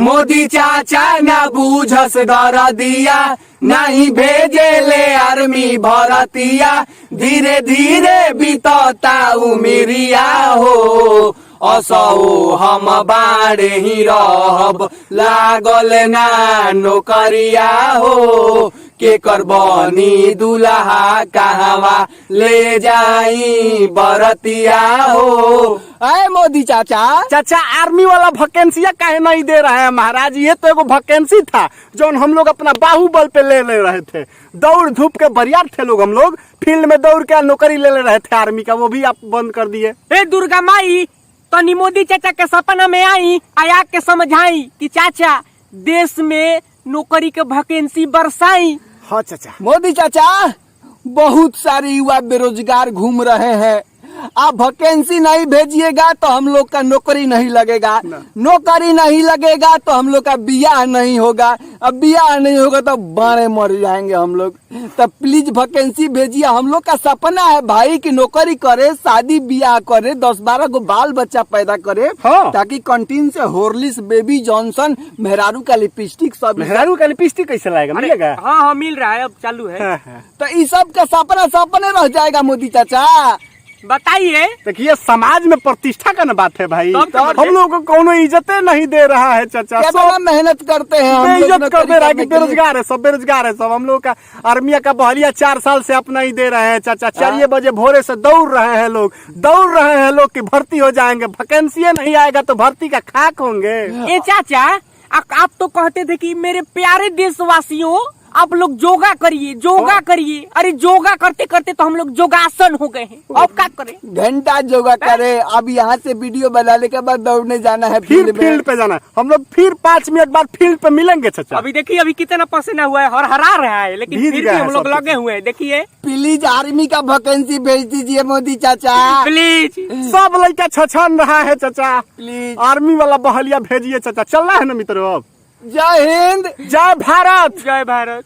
मोदी चाचा न बूझस दरदिया, नहीं भेजे ले आर्मी भरतिया, धीरे धीरे बीतता उमिरिया हो, असो हम बाड़े ही रहब, लागल ना नौकरिया हो, के करबनी दुल्हा कहवा ले जाई बरतिया हो। अरे मोदी चाचा आर्मी वाला वैकेंसिया काहे नहीं दे रहा है महाराज? ये तो एगो वैकेंसी था जो हम लोग अपना बाहुबल पे ले रहे थे। दौड़ धूप के बरियार थे लोग, हम लोग फील्ड में दौड़ के नौकरी ले रहे थे आर्मी का, वो भी आप बंद कर दिए। ए दुर्गा माई तनी मोदी चाचा के सपना में आई आया के समझाई कि चाचा देश में नौकरी के वैकेंसी बरसाई। हाँ चाचा। मोदी चाचा बहुत सारे युवा बेरोजगार घूम रहे हैं, आप वैकेंसी नहीं भेजिएगा तो हम लोग का नौकरी नहीं लगेगा, नौकरी नहीं लगेगा तो हम लोग का बियाह नहीं होगा, अब बियाह नहीं होगा तो बारे मर जाएंगे हम लोग। तो प्लीज वैकेंसी भेजिए, हम लोग का सपना है भाई कि नौकरी करे, शादी बियाह करे, 10-12 गो बाल बच्चा पैदा करे। हाँ। ताकि कंटीन से हॉर्लिक्स, बेबी जॉनसन, मेहरारू का लिपस्टिक सब। मेहरारू का लिपस्टिक कैसे लाएगा? मिलेगा? हाँ मिल रहा है, अब चालू है। हाँ। तो इस सब का सपना सपने रह जाएगा मोदी चाचा। बताइए। देखिए समाज में प्रतिष्ठा का न बात है भाई, तो हम लोग को कोनो इज्जतें नहीं दे रहा है चाचा। सब मेहनत करते हैं, हम लोग इज्जत कर दे रहा है कि नौकरी करने के लिए। बेरोजगार है सब, बेरोजगार है सब। हम लोग का आर्मी का बहलिया 4 साल से अपना ही दे रहे हैं चाचा। 4 बजे भोरे से दौड़ रहे हैं लोग कि भर्ती हो जाएंगे, वैकेंसी नहीं आएगा तो भर्ती का खाक होंगे। ए चाचा आप तो कहते थे कि मेरे प्यारे देशवासियों आप लोग योगा करिए, योगा करिए। अरे योगा करते करते तो हम लोग योगासन हो गए हैं, अब क्या करें? घंटा योगा करे। अब यहाँ से वीडियो बनाने के बाद दौड़ने जाना है फिर फील्ड पे जाना है। हम लोग फिर 5 मिनट बाद फील्ड पे मिलेंगे चाचा। अभी देखिए अभी कितना पसीना हुआ है, हरा रहा है, लेकिन भीग फिर गया भी है हम लोग सब लगे हुए हैं। देखिए प्लीज आर्मी का वैकेंसी भेज दीजिए मोदी चाचा, प्लीज। सब लड़का छछन रहा है चाचा, प्लीज। आर्मी वाला बहलिया भेजिए चाचा। चलना है ना मित्रों? अब जय हिंद, जय भारत। जय भारत।